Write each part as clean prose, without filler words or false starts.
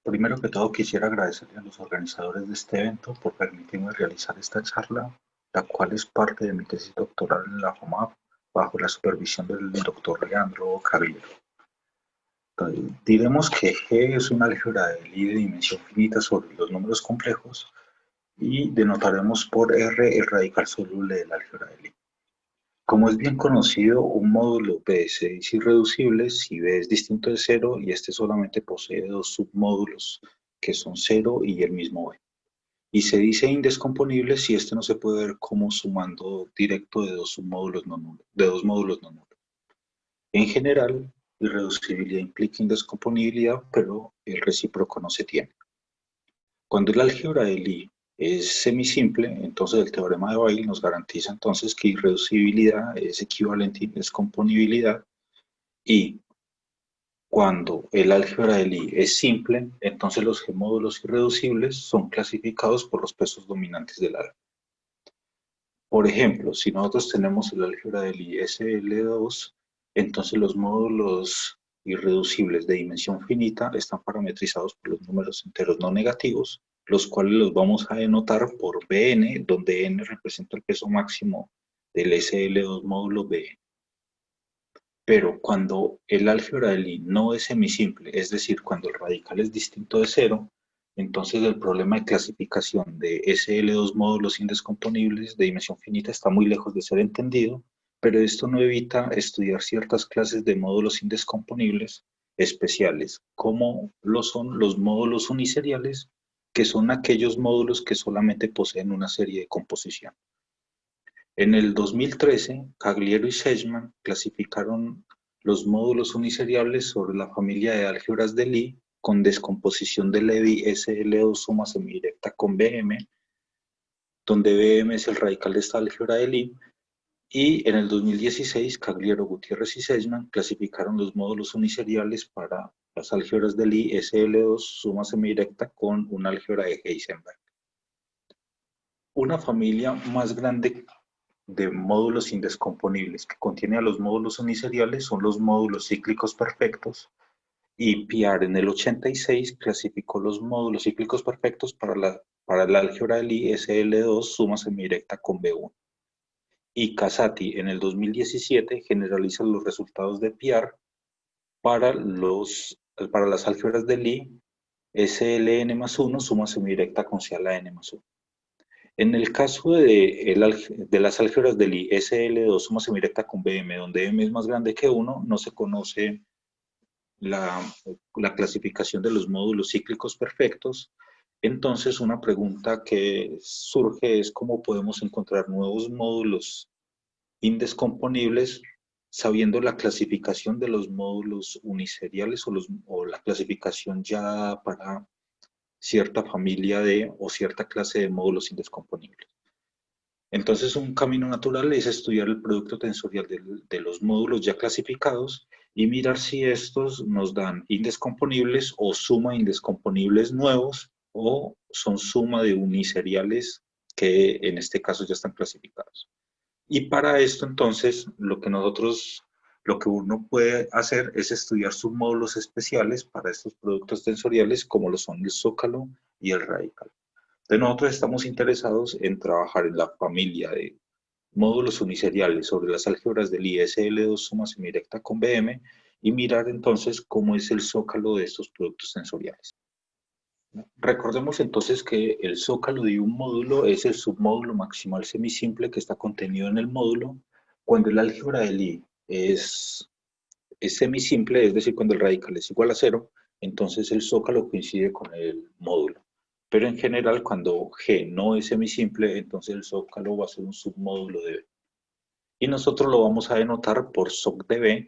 Primero que todo quisiera agradecerle a los organizadores de este evento por permitirme realizar esta charla, la cual es parte de mi tesis doctoral en la FOMAP bajo la supervisión del doctor Leandro Caviero. Diremos que G es una álgebra de Lie de dimensión finita sobre los números complejos y denotaremos por R el radical soluble de la álgebra de Lie. Como es bien conocido, un módulo B es irreducible si B es distinto de cero y este solamente posee dos submódulos que son cero y el mismo B. Y se dice indescomponible si este no se puede ver como sumando directo de dos submódulos no nulos, de dos módulos no nulos. En general, irreducibilidad implica indescomponibilidad, pero el recíproco no se tiene. Cuando el álgebra de Lie es semisimple, entonces el teorema de Weil nos garantiza entonces que irreducibilidad es equivalente a indescomponibilidad y cuando el álgebra de Lie es simple, entonces los G-módulos irreducibles son clasificados por los pesos dominantes del álgebra. Por ejemplo, si nosotros tenemos el álgebra de Lie SL2, entonces los módulos irreducibles de dimensión finita están parametrizados por los números enteros no negativos, los cuales los vamos a denotar por Bn, donde n representa el peso máximo del SL2 módulo Bn. Pero cuando el álgebra de Lie no es semisimple, es decir, cuando el radical es distinto de cero, entonces el problema de clasificación de SL2 módulos indescomponibles de dimensión finita está muy lejos de ser entendido, pero esto no evita estudiar ciertas clases de módulos indescomponibles especiales, como lo son los módulos uniseriales, que son aquellos módulos que solamente poseen una serie de composición. En el 2013, Cagliero y Sedgman clasificaron los módulos uniseriales sobre la familia de álgebras de Lie con descomposición de Levi SL2 suma semidirecta con Bm, donde Bm es el radical de esta álgebra de Lie, y en el 2016, Cagliero, Gutiérrez y Sedgman clasificaron los módulos uniseriales para las álgebras de Lie SL2 suma semidirecta con una álgebra de Heisenberg. Una familia más grande de módulos indescomponibles que contiene a los módulos uniseriales son los módulos cíclicos perfectos, y Piar en el 86 clasificó los módulos cíclicos perfectos para el álgebra de Lie SL2 suma semidirecta con B1. Y Casati en el 2017 generaliza los resultados de Piar para, para las álgebras de Lie SLN más 1 suma semidirecta con C a la n más 1. En el caso de las álgebras del SL2 suma semidirecta con BM, donde M es más grande que 1, no se conoce la, la clasificación de los módulos cíclicos perfectos. Entonces, una pregunta que surge es cómo podemos encontrar nuevos módulos indescomponibles sabiendo la clasificación de los módulos uniseriales o la clasificación ya para cierta familia de o cierta clase de módulos indescomponibles. Entonces, un camino natural es estudiar el producto tensorial de los módulos ya clasificados y mirar si estos nos dan indescomponibles o suma indescomponibles nuevos o son suma de uniseriales que en este caso ya están clasificados. Y para esto, entonces, lo que uno puede hacer es estudiar submódulos especiales para estos productos tensoriales como lo son el zócalo y el radical. Entonces nosotros estamos interesados en trabajar en la familia de módulos uniseriales sobre las álgebras del ISL2 suma semidirecta con BM y mirar entonces cómo es el zócalo de estos productos tensoriales. Recordemos entonces que el zócalo de un módulo es el submódulo maximal semisimple que está contenido en el módulo cuando el álgebra de Lie es semisimple, es decir, cuando el radical es igual a cero, entonces el zócalo coincide con el módulo. Pero en general, cuando G no es semisimple, entonces el zócalo va a ser un submódulo de B. Y nosotros lo vamos a denotar por soc de B,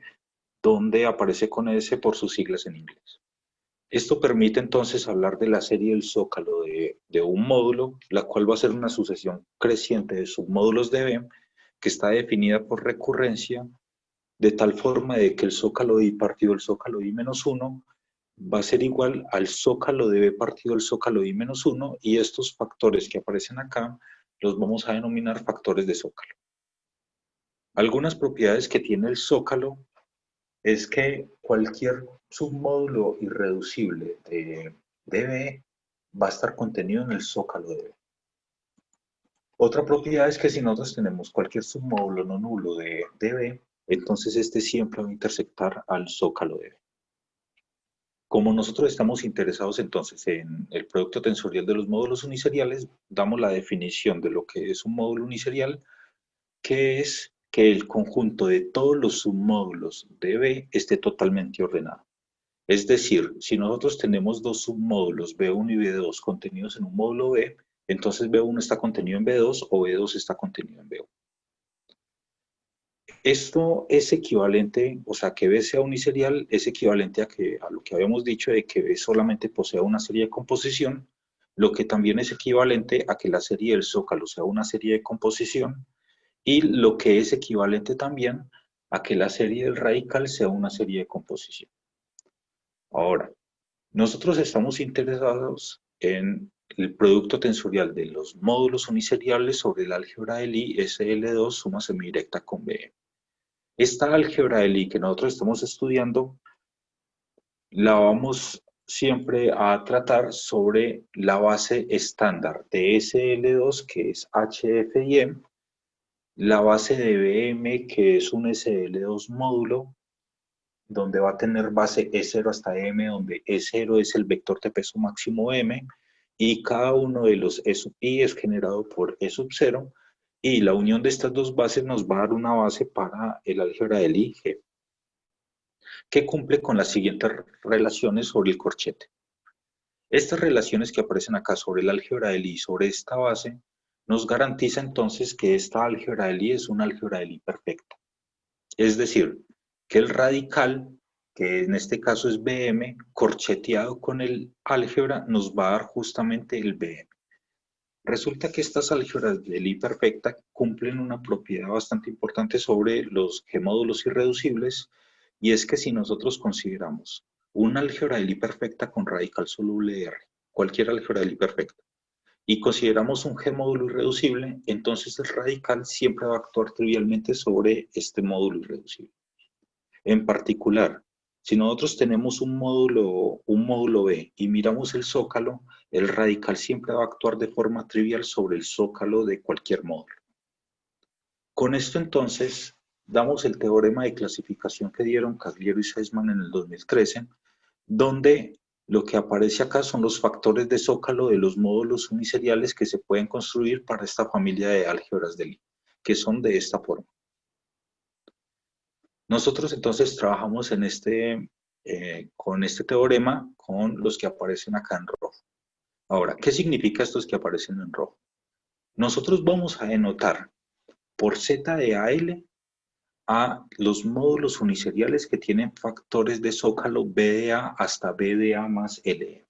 donde aparece con S por sus siglas en inglés. Esto permite entonces hablar de la serie del zócalo de un módulo, la cual va a ser una sucesión creciente de submódulos de B, que está definida por recurrencia, de tal forma de que el zócalo I partido del zócalo I menos 1 va a ser igual al zócalo de B partido del zócalo I menos 1, y estos factores que aparecen acá los vamos a denominar factores de zócalo. Algunas propiedades que tiene el zócalo es que cualquier submódulo irreducible de B va a estar contenido en el zócalo de B. Otra propiedad es que si nosotros tenemos cualquier submódulo no nulo de B, entonces este siempre va a intersectar al zócalo de B. Como nosotros estamos interesados entonces en el producto tensorial de los módulos uniseriales, damos la definición de lo que es un módulo uniserial, que es que el conjunto de todos los submódulos de B esté totalmente ordenado. Es decir, si nosotros tenemos dos submódulos B1 y B2 contenidos en un módulo B, entonces B1 está contenido en B2 o B2 está contenido en B1. Esto es equivalente, o sea, que B sea uniserial es equivalente a lo que habíamos dicho de que B solamente posea una serie de composición, lo que también es equivalente a que la serie del zócalo sea una serie de composición, y lo que es equivalente también a que la serie del radical sea una serie de composición. Ahora, nosotros estamos interesados en el producto tensorial de los módulos uniseriales sobre el álgebra de Lie SL2 suma semidirecta con B. Esta álgebra de Lie que nosotros estamos estudiando la vamos siempre a tratar sobre la base estándar de SL2 que es HFIE, la base de BM que es un SL2 módulo donde va a tener base E0 hasta M, donde E0 es el vector de peso máximo M, y cada uno de los E sub I es generado por E sub 0, y la unión de estas dos bases nos va a dar una base para el álgebra del IG, que cumple con las siguientes relaciones sobre el corchete. Estas relaciones que aparecen acá sobre el álgebra del I sobre esta base, nos garantiza entonces que esta álgebra del I es una álgebra del I perfecta. Es decir, que el radical, que en este caso es BM, corcheteado con el álgebra, nos va a dar justamente el BM. Resulta que estas álgebras de Lie perfecta cumplen una propiedad bastante importante sobre los G-módulos irreducibles, y es que si nosotros consideramos una álgebra de Lie perfecta con radical soluble de R, cualquier álgebra de Lie perfecta, y consideramos un G-módulo irreducible, entonces el radical siempre va a actuar trivialmente sobre este módulo irreducible. En particular, si nosotros tenemos un módulo B y miramos el zócalo, el radical siempre va a actuar de forma trivial sobre el zócalo de cualquier módulo. Con esto entonces damos el teorema de clasificación que dieron Cagliero y Seisman en el 2013, donde lo que aparece acá son los factores de zócalo de los módulos uniseriales que se pueden construir para esta familia de álgebras de Lie, que son de esta forma. Nosotros entonces trabajamos con este teorema con los que aparecen acá en rojo. Ahora, ¿qué significa estos que aparecen en rojo? Nosotros vamos a denotar por Z de AL a los módulos uniseriales que tienen factores de zócalo BDA hasta BDA más LE.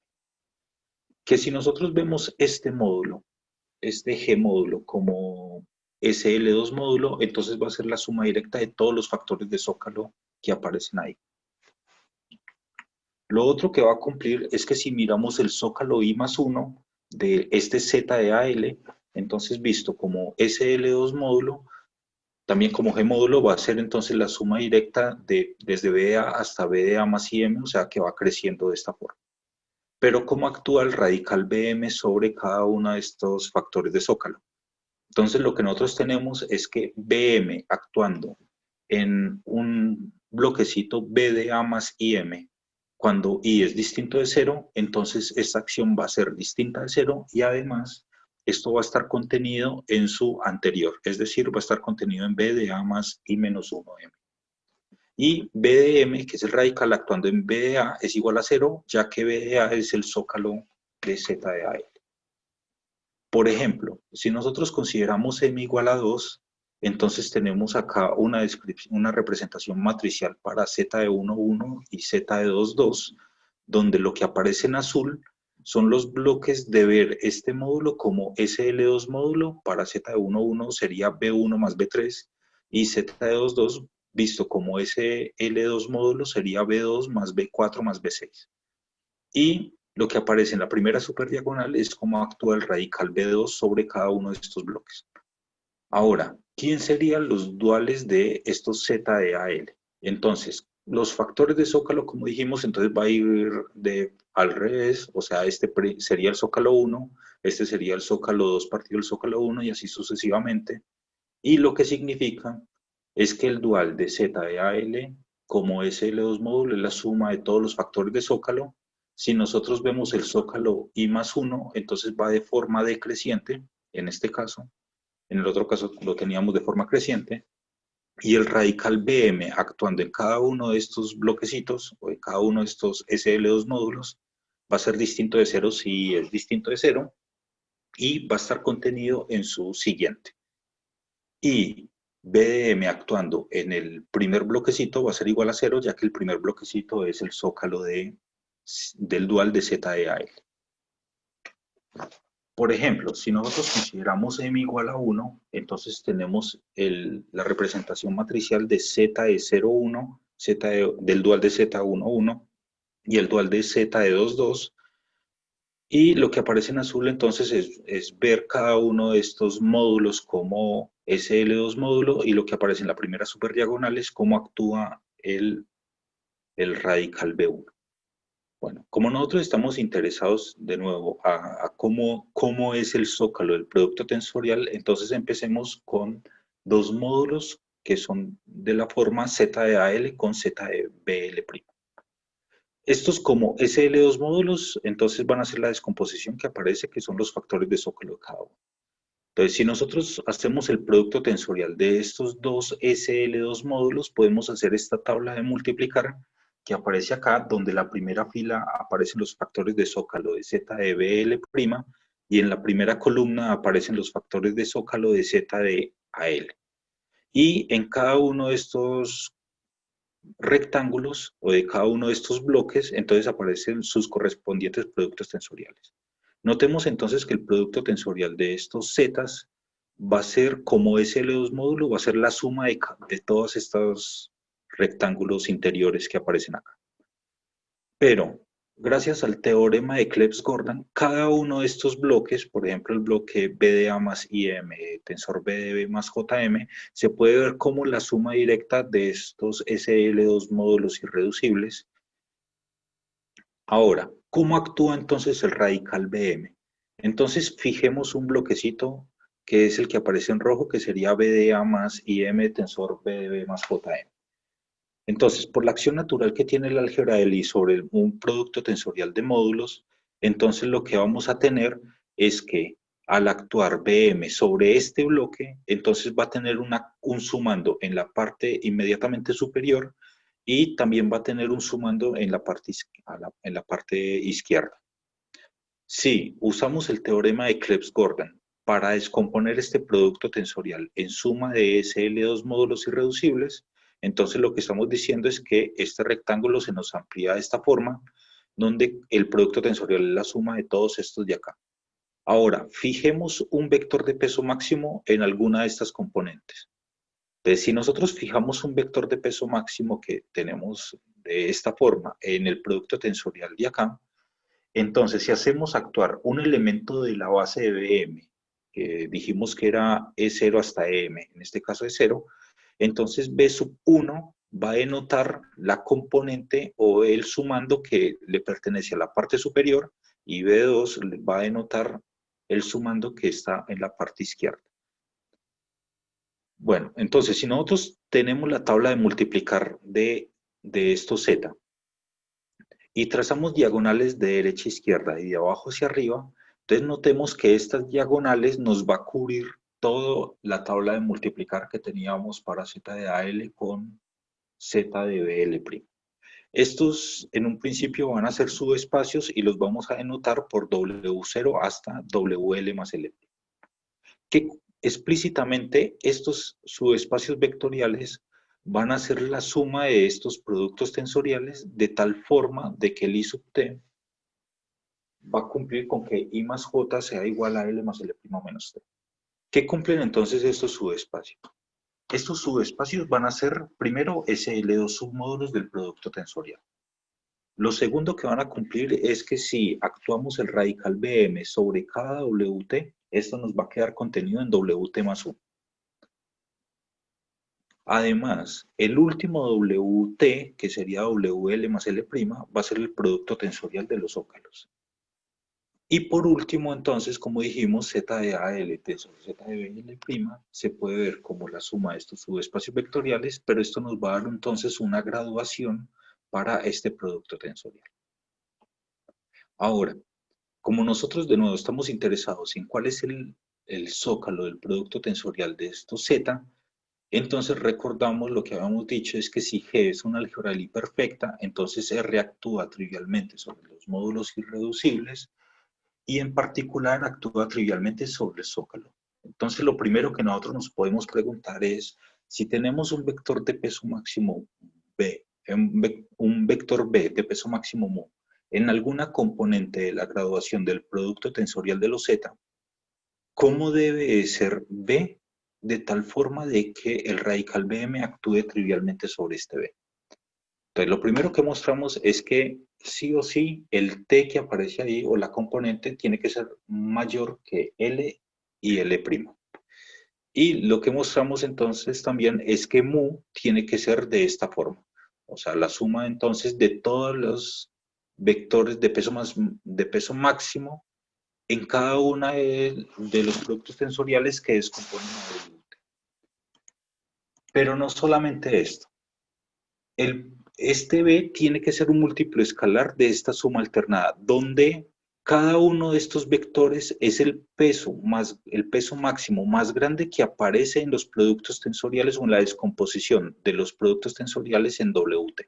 Que si nosotros vemos este módulo, este G módulo como SL2 módulo, entonces va a ser la suma directa de todos los factores de zócalo que aparecen ahí. Lo otro que va a cumplir es que si miramos el zócalo I más 1 de este Z de AL, entonces visto como SL2 módulo, también como G módulo va a ser entonces la suma directa desde BDA hasta BDA más IM, o sea que va creciendo de esta forma. Pero ¿cómo actúa el radical BM sobre cada uno de estos factores de zócalo? Entonces lo que nosotros tenemos es que BM actuando en un bloquecito BDA más IM, cuando I es distinto de 0, entonces esta acción va a ser distinta de 0 y además esto va a estar contenido en su anterior, es decir, va a estar contenido en BDA más I menos 1M. Y BDM, que es el radical actuando en BDA, es igual a 0, ya que BDA es el zócalo de Z de AL. Por ejemplo, si nosotros consideramos M igual a 2, entonces tenemos acá una representación matricial para Z de 1, 1 y Z de 2, 2, donde lo que aparece en azul son los bloques de ver este módulo como SL2 módulo, para Z de 1, 1 sería B1 más B3, y Z de 2, 2 visto como SL2 módulo sería B2 más B4 más B6. Y lo que aparece en la primera superdiagonal es cómo actúa el radical B2 sobre cada uno de estos bloques. Ahora, ¿quién serían los duales de estos Z de AL? Entonces, los factores de zócalo, como dijimos, entonces va a ir al revés, o sea, este sería el zócalo 1, este sería el zócalo 2 partido el zócalo 1 y así sucesivamente. Y lo que significa es que el dual de Z de AL como SL2 módulo es la suma de todos los factores de zócalo. Si nosotros vemos el zócalo I más 1, entonces va de forma decreciente, en este caso. En el otro caso lo teníamos de forma creciente. Y el radical BM actuando en cada uno de estos bloquecitos o en cada uno de estos SL2 módulos va a ser distinto de cero si es distinto de cero y va a estar contenido en su siguiente. Y BDM actuando en el primer bloquecito va a ser igual a cero, ya que el primer bloquecito es el zócalo del dual de ZEAL. Por ejemplo, si nosotros consideramos M igual a 1, entonces tenemos la representación matricial de Z de 0, 1, del dual de Z 1, 1 y el dual de Z de 2, 2. Y lo que aparece en azul entonces es ver cada uno de estos módulos como SL2 módulo y lo que aparece en la primera superdiagonal es cómo actúa el radical B1. Bueno, como nosotros estamos interesados de nuevo a cómo es el zócalo del producto tensorial, entonces empecemos con dos módulos que son de la forma Z de AL con Z de BL'. Estos como SL2 módulos, entonces van a ser la descomposición que aparece, que son los factores de zócalo de cada uno. Entonces, si nosotros hacemos el producto tensorial de estos dos SL2 módulos, podemos hacer esta tabla de multiplicar que aparece acá, donde la primera fila aparecen los factores de zócalo de Z de BL' y en la primera columna aparecen los factores de zócalo de Z de AL. Y en cada uno de estos rectángulos o de cada uno de estos bloques, entonces aparecen sus correspondientes productos tensoriales. Notemos entonces que el producto tensorial de estos zetas va a ser, como SL2 módulo, va a ser la suma de todos estos rectángulos interiores que aparecen acá. Pero, gracias al teorema de Clebsch-Gordan, cada uno de estos bloques, por ejemplo el bloque BDA más IM, tensor BDB más JM, se puede ver como la suma directa de estos SL2 módulos irreducibles. Ahora, ¿cómo actúa entonces el radical BM? Entonces, fijemos un bloquecito que es el que aparece en rojo, que sería BDA más IM tensor BDB más JM. Entonces, por la acción natural que tiene el álgebra de Lie sobre un producto tensorial de módulos, entonces lo que vamos a tener es que al actuar BM sobre este bloque, entonces va a tener un sumando en la parte inmediatamente superior y también va a tener un sumando en la parte izquierda. Si usamos el teorema de Clebsch-Gordan para descomponer este producto tensorial en suma de SL2 módulos irreducibles, entonces lo que estamos diciendo es que este rectángulo se nos amplía de esta forma, donde el producto tensorial es la suma de todos estos de acá. Ahora, fijemos un vector de peso máximo en alguna de estas componentes. Entonces, si nosotros fijamos un vector de peso máximo que tenemos de esta forma en el producto tensorial de acá, entonces, si hacemos actuar un elemento de la base de BM, que dijimos que era E0 hasta EM, en este caso es 0, entonces B sub 1 va a denotar la componente o el sumando que le pertenece a la parte superior y B2 va a denotar el sumando que está en la parte izquierda. Bueno, entonces, si nosotros tenemos la tabla de multiplicar de estos Z, y trazamos diagonales de derecha a izquierda y de abajo hacia arriba, entonces notemos que estas diagonales nos va a cubrir toda la tabla de multiplicar que teníamos para Z de AL con Z de BL'. Estos en un principio van a ser subespacios y los vamos a denotar por W0 hasta WL más L'. Que explícitamente estos subespacios vectoriales van a ser la suma de estos productos tensoriales de tal forma de que el I sub t va a cumplir con que I más J sea igual a L más L' menos t. ¿Qué cumplen entonces estos subespacios? Estos subespacios van a ser primero SL2 submódulos del producto tensorial. Lo segundo que van a cumplir es que si actuamos el radical BM sobre cada WT, esto nos va a quedar contenido en WT más 1. Además, el último WT, que sería WL más L', va a ser el producto tensorial de los zócalos. Y por último, entonces, como dijimos, Z de ALT sobre Z de BL' se puede ver como la suma de estos subespacios vectoriales, pero esto nos va a dar entonces una graduación para este producto tensorial. Ahora, como nosotros de nuevo estamos interesados en cuál es el zócalo del producto tensorial de estos Z, entonces recordamos lo que habíamos dicho, es que si G es una álgebra Lie perfecta, entonces R actúa trivialmente sobre los módulos irreducibles y en particular actúa trivialmente sobre el zócalo. Entonces lo primero que nosotros nos podemos preguntar es, si tenemos un vector de peso máximo B, un vector B de peso máximo mu, en alguna componente de la graduación del producto tensorial de los Z, ¿cómo debe ser B de tal forma de que el radical BM actúe trivialmente sobre este B? Entonces, lo primero que mostramos es que sí o sí el T que aparece ahí o la componente tiene que ser mayor que L y L'. Y lo que mostramos entonces también es que mu tiene que ser de esta forma. O sea, la suma entonces de todos los vectores de peso máximo en cada una de los productos tensoriales que descomponen a W. Pero no solamente esto. Este B tiene que ser un múltiplo escalar de esta suma alternada, donde cada uno de estos vectores es el peso máximo más grande que aparece en los productos tensoriales o en la descomposición de los productos tensoriales en WT.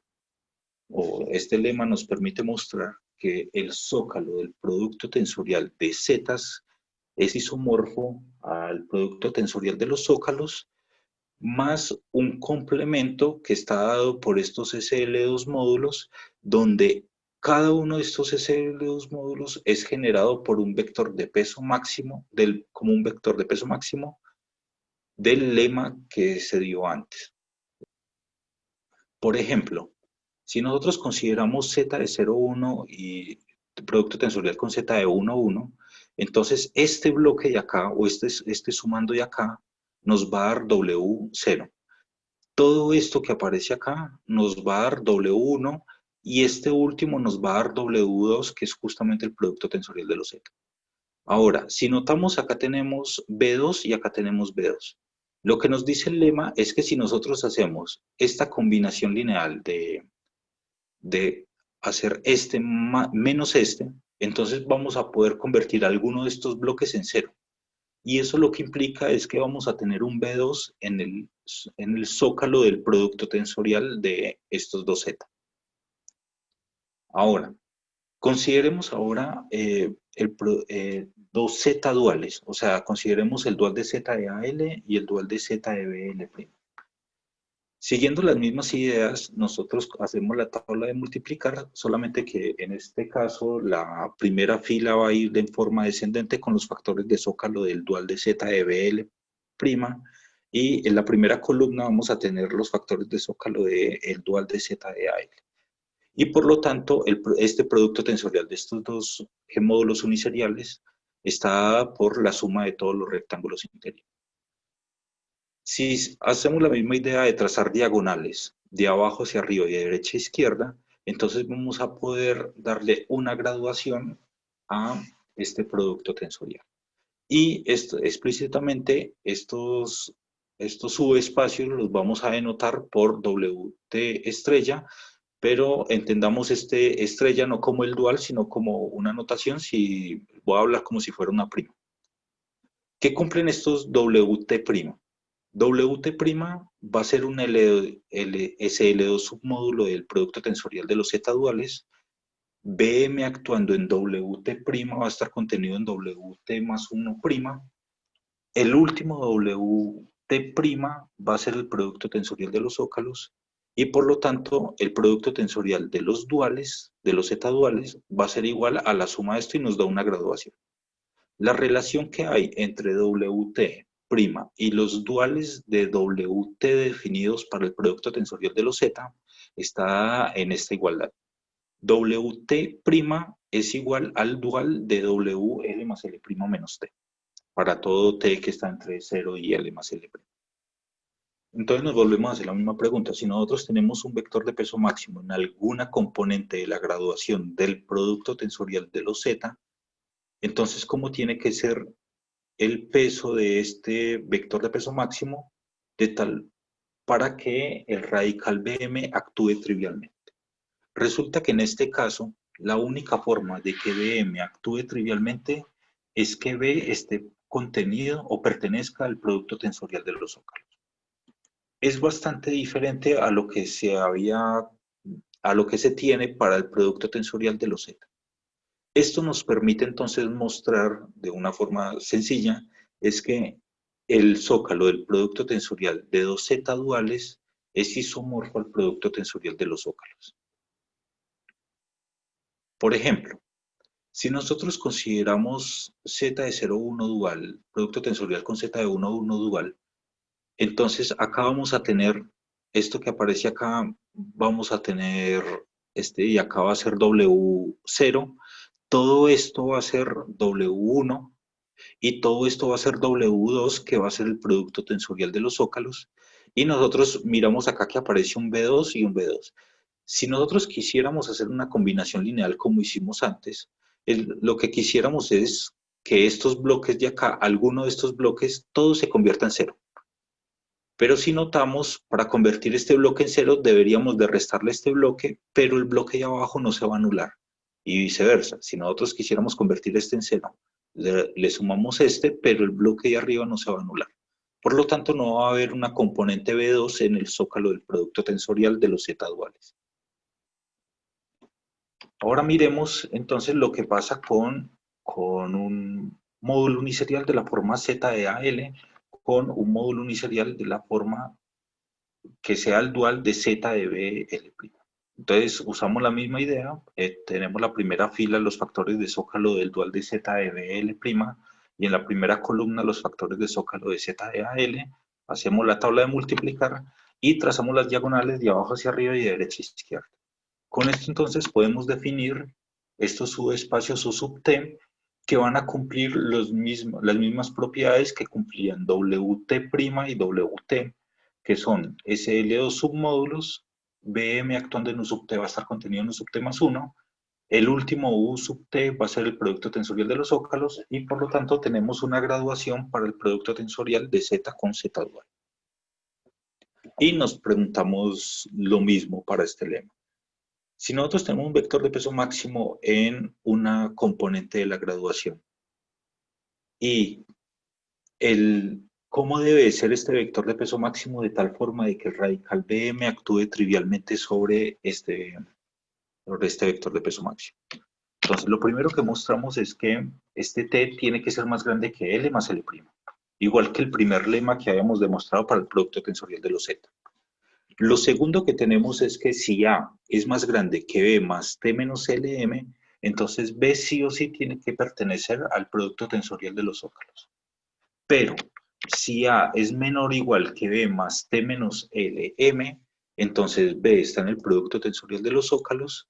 Este lema nos permite mostrar que el zócalo del producto tensorial de zetas es isomorfo al producto tensorial de los zócalos más un complemento que está dado por estos SL2 módulos, donde cada uno de estos SL2 módulos es generado por un vector de peso máximo, como un vector de peso máximo del lema que se dio antes. Por ejemplo, si nosotros consideramos Z de 0,1 y producto tensorial con Z de 1,1, entonces este bloque de acá, o este sumando de acá, nos va a dar W0. Todo esto que aparece acá nos va a dar W1 y este último nos va a dar W2, que es justamente el producto tensorial de los Z. Ahora, si notamos, acá tenemos B2 y acá tenemos B2. Lo que nos dice el lema es que si nosotros hacemos esta combinación lineal de hacer este menos este, entonces vamos a poder convertir alguno de estos bloques en cero. Y eso lo que implica es que vamos a tener un B2 en el zócalo del producto tensorial de estos dos Z. Ahora, consideremos ahora dos Z duales, o sea, consideremos el dual de Z de AL y el dual de Z de BL'. Siguiendo las mismas ideas, nosotros hacemos la tabla de multiplicar, solamente que en este caso la primera fila va a ir de forma descendente con los factores de zócalo del dual de Z de BL', y en la primera columna vamos a tener los factores de zócalo del dual de Z de AL. Y por lo tanto, este producto tensorial de estos dos módulos uniseriales está dada por la suma de todos los rectángulos interiores. Si hacemos la misma idea de trazar diagonales de abajo hacia arriba y de derecha a izquierda, entonces vamos a poder darle una graduación a este producto tensorial. Y explícitamente estos subespacios los vamos a denotar por WT estrella, pero entendamos este estrella no como el dual, sino como una notación, si voy a hablar como si fuera una prima. ¿Qué cumplen estos WT'? WT' va a ser un SL2 submódulo del producto tensorial de los Z duales. BM actuando en WT' va a estar contenido en WT más 1'. El último WT' va a ser el producto tensorial de los zócalos y por lo tanto el producto tensorial de los duales, de los Z duales, va a ser igual a la suma de esto y nos da una graduación. La relación que hay entre WT' y los duales de WT definidos para el producto tensorial de los Z está en esta igualdad. WT' es igual al dual de WL más L' menos T, para todo T que está entre 0 y L más L'. Entonces nos volvemos a hacer la misma pregunta. Si nosotros tenemos un vector de peso máximo en alguna componente de la graduación del producto tensorial de los z, entonces ¿cómo tiene que ser el peso de este vector de peso máximo de tal para que el radical BM actúe trivialmente? Resulta que en este caso, la única forma de que BM actúe trivialmente es que B esté contenido o pertenezca al producto tensorial de los zócalos. Es bastante diferente a lo que se tiene para el producto tensorial de los Z. Esto nos permite entonces mostrar de una forma sencilla, es que el zócalo del producto tensorial de dos Z duales es isomorfo al producto tensorial de los zócalos. Por ejemplo, si nosotros consideramos Z de 0,1 dual, producto tensorial con Z de 1,1 dual, entonces acá vamos a tener esto que aparece acá, vamos a tener y acá va a ser W0, todo esto va a ser W1 y todo esto va a ser W2, que va a ser el producto tensorial de los zócalos. Y nosotros miramos acá que aparece un B2 y un B2. Si nosotros quisiéramos hacer una combinación lineal como hicimos antes, lo que quisiéramos es que estos bloques de acá, alguno de estos bloques, todo se convierta en cero. Pero si notamos, para convertir este bloque en cero, deberíamos de restarle este bloque, pero el bloque de abajo no se va a anular. Y viceversa, si nosotros quisiéramos convertir este en cero, le sumamos este, pero el bloque de arriba no se va a anular. Por lo tanto, no va a haber una componente B2 en el zócalo del producto tensorial de los Z duales. Ahora miremos entonces lo que pasa con un módulo uniserial de la forma Z de AL con un módulo uniserial de la forma que sea el dual de Z de BL'. Entonces usamos la misma idea, tenemos la primera fila los factores de zócalo del dual de Z de BL' y en la primera columna los factores de zócalo de Z de AL, hacemos la tabla de multiplicar y trazamos las diagonales de abajo hacia arriba y de derecha a izquierda. Con esto entonces podemos definir estos subespacios o sub-T que van a cumplir las mismas propiedades que cumplían WT' y WT, que son SL2 submódulos, BM actuando en un sub-T va a estar contenido en un sub-T más 1, el último U sub-T va a ser el producto tensorial de los zócalos y por lo tanto tenemos una graduación para el producto tensorial de Z con Z dual. Y nos preguntamos lo mismo para este lema. Si nosotros tenemos un vector de peso máximo en una componente de la graduación y cómo debe ser este vector de peso máximo de tal forma de que el radical BM actúe trivialmente sobre este vector de peso máximo. Entonces, lo primero que mostramos es que este T tiene que ser más grande que L más L', igual que el primer lema que habíamos demostrado para el producto tensorial de los Z. Lo segundo que tenemos es que si A es más grande que B más T menos LM, entonces B sí o sí tiene que pertenecer al producto tensorial de los zócalos. Pero si A es menor o igual que B más T menos LM, entonces B está en el producto tensorial de los zócalos,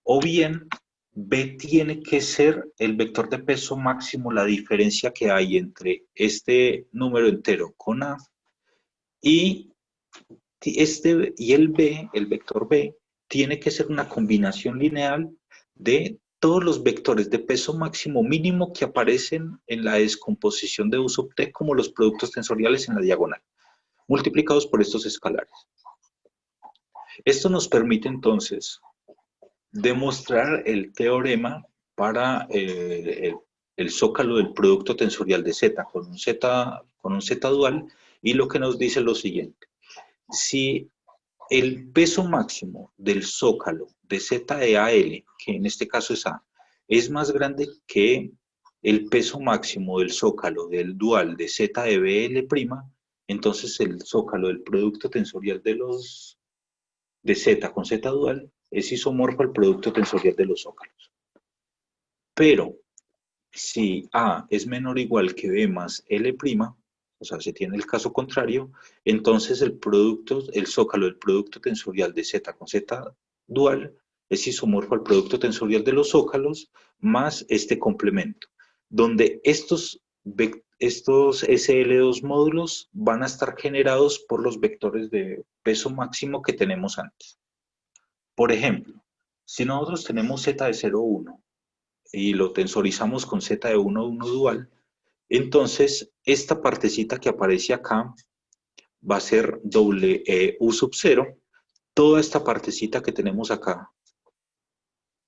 o bien B tiene que ser el vector de peso máximo, la diferencia que hay entre este número entero con A y el B, el vector B, tiene que ser una combinación lineal de todos los vectores de peso máximo mínimo que aparecen en la descomposición de U sub T como los productos tensoriales en la diagonal, multiplicados por estos escalares. Esto nos permite entonces demostrar el teorema para el zócalo del producto tensorial de Z con un Z dual, y lo que nos dice es lo siguiente. Si el peso máximo del zócalo de Z de AL, que en este caso es A, es más grande que el peso máximo del zócalo del dual de Z de BL', entonces el zócalo del producto tensorial de Z con Z dual es isomorfo al producto tensorial de los zócalos. Pero si A es menor o igual que B más L', o sea, se tiene el caso contrario, entonces el zócalo del producto tensorial de Z con Z dual es isomorfo al producto tensorial de los zócalos más este complemento, donde estos SL2 módulos van a estar generados por los vectores de peso máximo que tenemos antes. Por ejemplo, si nosotros tenemos z de 0, 1 y lo tensorizamos con z de 1, 1 dual, entonces esta partecita que aparece acá va a ser doble U sub 0. Toda esta partecita que tenemos acá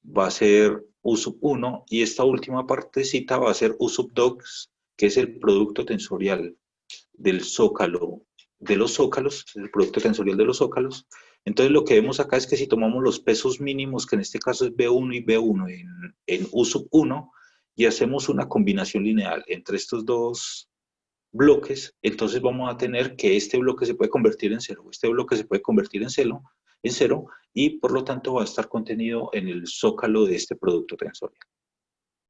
va a ser U sub 1 y esta última partecita va a ser U sub 2, que es el producto tensorial del zócalo, de los zócalos, el producto tensorial de los zócalos. Entonces lo que vemos acá es que si tomamos los pesos mínimos, que en este caso es B1 y B1 en U sub 1, y hacemos una combinación lineal entre estos dos bloques, entonces vamos a tener que este bloque se puede convertir en cero, este bloque se puede convertir en cero y por lo tanto va a estar contenido en el zócalo de este producto tensorial.